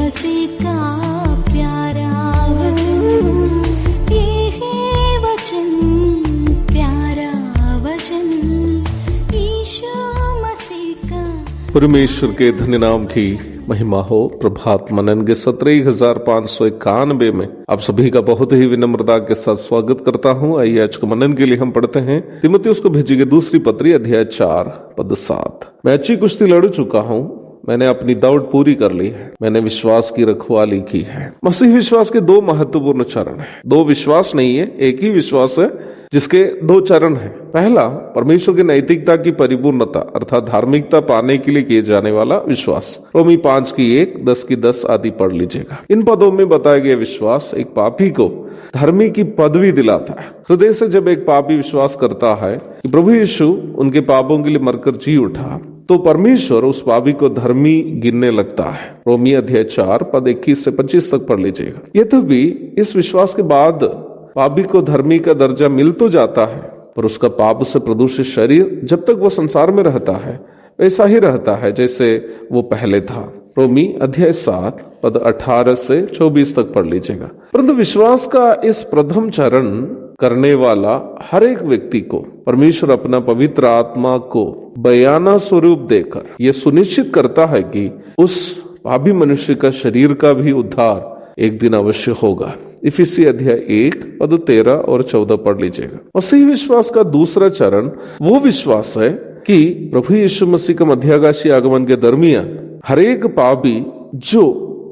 मसीह का प्यारा वचन, ये है वचन, प्यारा वचन, यीशु मसीह का। परमेश्वर के धन्य नाम की महिमा हो। प्रभात मनन के 17,591 में आप सभी का बहुत ही विनम्रता के साथ स्वागत करता हूं। आइए आज के मनन के लिए हम पढ़ते हैं तीमुथियुस को भेजी गई दूसरी पत्री अध्याय 4 पद 7। मैं अच्छी कुश्ती लड़ चुका हूं, मैंने अपनी दौड़ पूरी कर ली है, मैंने विश्वास की रखवाली की है। मसीह विश्वास के दो महत्वपूर्ण चरण हैं। दो विश्वास नहीं है, एक ही विश्वास है जिसके दो चरण हैं। पहला, परमेश्वर की नैतिकता की परिपूर्णता अर्थात धार्मिकता पाने के लिए किए जाने वाला विश्वास। रोमी 5 की 1, 10 की 10 आदि पढ़ लीजिएगा। इन पदों में बताया गया विश्वास एक पापी को धर्मी की पदवी दिलाता है। हृदय से जब एक पापी विश्वास करता है कि प्रभु यीशु उनके पापों के लिए मरकर जी उठा, तो परमेश्वर उस पापी को धर्मी गिनने लगता है। रोमी अध्याय 4 पद 21 से 25 तक पढ़ लीजिएगा। ये तो भी इस विश्वास के बाद पापी को धर्मी का दर्जा मिल तो जाता है, पर उसका पाप से प्रदूषित शरीर जब तक वो संसार में रहता है वैसा ही रहता है जैसे वो पहले था। रोमी अध्याय 7 पद 18 से 24 तक पढ़ लीजिएगा। परंतु विश्वास का इस प्रथम चरण करने वाला हर एक व्यक्ति को परमेश्वर अपना पवित्र आत्मा को बयाना स्वरूप देकर यह सुनिश्चित करता है कि उस पापी मनुष्य का शरीर का भी उद्धार एक दिन अवश्य होगा। इफिसी अध्याय 1 पद 13 और 14 पढ़ लीजिएगा। मसीह विश्वास का दूसरा चरण वो विश्वास है कि प्रभु यीशु मसीह का मध्याकाशीय आगमन के दरमियान हर एक पापी जो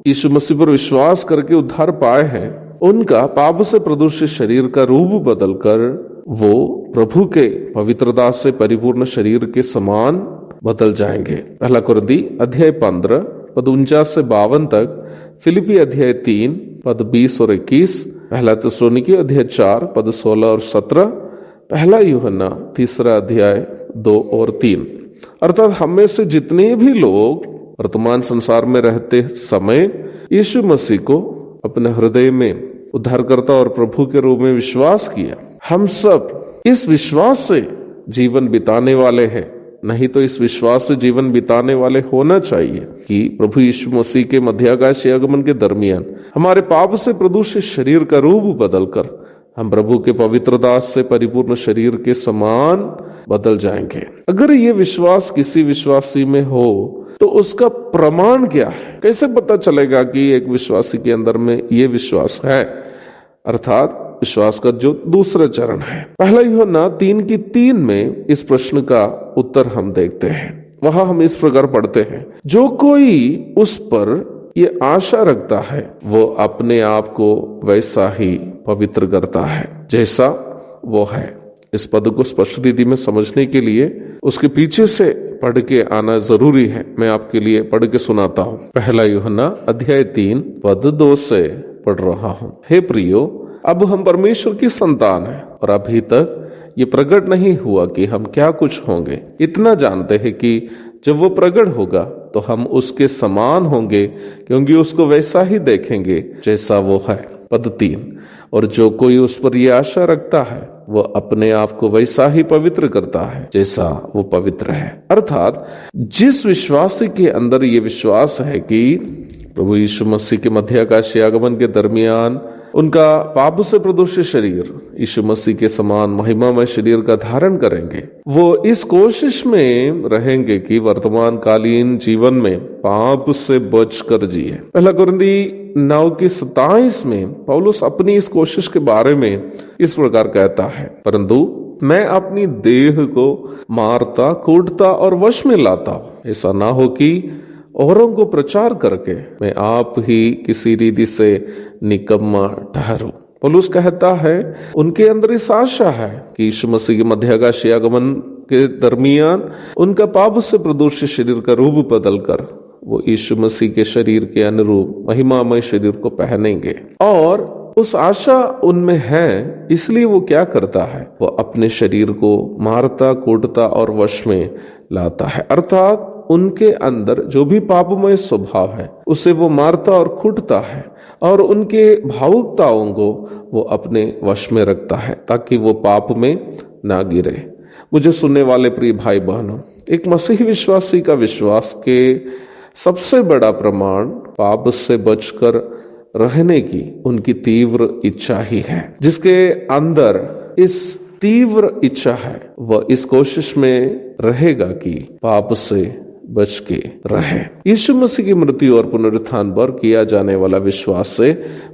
यीशु मसीह पर विश्वास करके उद्धार पाए हैं, उनका पाप से प्रदूषित शरीर का रूप बदलकर वो प्रभु के पवित्र दास से परिपूर्ण शरीर के समान बदल जाएंगे। पहला कुरिन्थी अध्याय 15 पद 49 से 52 तक, फिलिपी अध्याय 3 पद 20 और 21, पहला थिस्सलुनीकी अध्याय 4 पद 16 और 17, पहला यूहन्ना 3 अध्याय 2 और 3। अर्थात हम में से जितने भी लोग वर्तमान संसार में रहते समय यीशु मसीह को अपने हृदय में उद्धारकर्ता और प्रभु के रूप में विश्वास किया, हम सब इस विश्वास से जीवन बिताने वाले हैं। नहीं तो इस विश्वास से जीवन बिताने वाले होना चाहिए कि प्रभु यीशु मसीह के मध्याकाशीय आगमन के दरमियान हमारे पाप से प्रदूषित शरीर का रूप बदलकर हम प्रभु के पवित्र दास से परिपूर्ण शरीर के समान बदल जाएंगे। अगर ये विश्वास किसी विश्वासी में हो तो उसका प्रमाण क्या है? कैसे पता चलेगा कि एक विश्वासी के अंदर में ये विश्वास है? अर्थात विश्वास का जो दूसरा चरण है। पहला यूहन्ना 3 की 3 में इस प्रश्न का उत्तर हम देखते हैं। वहां हम इस प्रकार पढ़ते हैं, जो कोई उस पर ये आशा रखता है वो अपने आप को वैसा ही पवित्र करता है जैसा वो है। इस पद को स्पष्ट रीति में समझने के लिए उसके पीछे से पढ़ के आना जरूरी है। मैं आपके लिए पढ़ के सुनाता हूँ। पहला यूहन्ना अध्याय 3 पद 2 से पढ़ रहा हूँ। हे प्रियो, अब हम परमेश्वर की संतान हैं और अभी तक ये प्रकट नहीं हुआ कि हम क्या कुछ होंगे। इतना जानते हैं कि जब वो प्रकट होगा तो हम उसके समान होंगे, क्योंकि उसको वैसा ही देखेंगे जैसा वो है। पद 3, और जो कोई उस पर ये आशा रखता है वो अपने आप को वैसा ही पवित्र करता है जैसा वो पवित्र है। अर्थात जिस विश्वासी के अंदर ये विश्वास है कि प्रभु यीशु मसीह के मध्याकाशीय आगमन के दरमियान उनका पाप से प्रदूषित शरीर यीशु मसीह के समान महिमामय शरीर का धारण करेंगे, वो इस कोशिश में रहेंगे कि वर्तमान कालीन जीवन में पाप से बचकर जिए। पहला कुरिन्थी 9 की 27 में पौलुस अपनी इस कोशिश के बारे में इस प्रकार कहता है, परंतु मैं अपनी देह को मारता, कूटता और वश में लाता हूं, ऐसा ना हो कि औरों को प्रचार करके मैं आप ही किसी रीति से निकम्मा ठहरूं। पौलुस कहता है उनके अंदर इस आशा है कि यीशु मसीह के मध्याकाशीय आगमन के दरमियान उनका पाप से प्रदूषित शरीर का रूप बदलकर वो यीशु मसीह के शरीर के अनुरूप महिमामय शरीर को पहनेंगे। और उस आशा उनमें है, इसलिए वो क्या करता है, वो अपने शरीर को मारता, कूटता और वश में लाता है। अर्थात उनके अंदर जो भी पापमय स्वभाव है उसे वो मारता और कूटता है और उनके भावुकताओं को वो अपने वश में रखता है ताकि वो पाप में ना गिरे। मुझे सुनने वाले प्रिय भाई बहनों, एक मसीही विश्वासी का विश्वास के सबसे बड़ा प्रमाण पाप से बचकर रहने की उनकी तीव्र इच्छा ही है। जिसके अंदर इस तीव्र इच्छा है वह इस कोशिश में रहेगा कि पाप से बच के रहे। यीशु मसीह की मृत्यु और पुनरुत्थान पर किया जाने वाला विश्वास से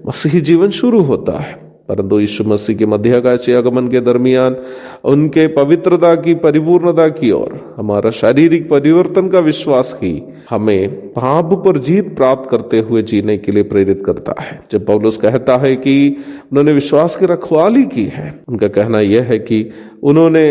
मसीही जीवन शुरू होता है, परंतु यीशु मसीह के मध्याकाशीय आगमन के दरमियान उनके पवित्रता की परिपूर्णता की ओर हमारा शारीरिक परिवर्तन का विश्वास ही हमें पाप पर जीत प्राप्त करते हुए जीने के लिए प्रेरित करता है। जब पौलुस कहता है कि उन्होंने विश्वास की रखवाली की है, उनका कहना यह है कि उन्होंने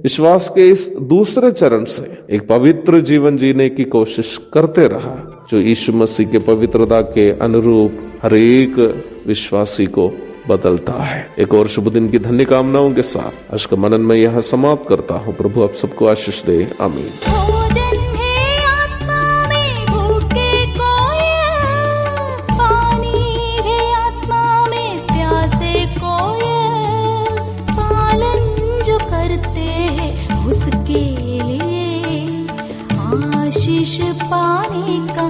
विश्वास के इस दूसरे चरण से एक पवित्र जीवन जीने की कोशिश करते रहा, जो यीशु मसीह के पवित्रता के अनुरूप हर एक विश्वासी को बदलता है। एक और शुभ दिन की धन्य कामनाओं के साथ आज का मनन में यह समाप्त करता हूँ। प्रभु आप सबको आशीष दे, आमीन। भोजन है आत्मा में भूखे कोई, पानी है आत्मा में प्यासे कोई, पालन जो करते हैं उसके लिए आशीष पाने का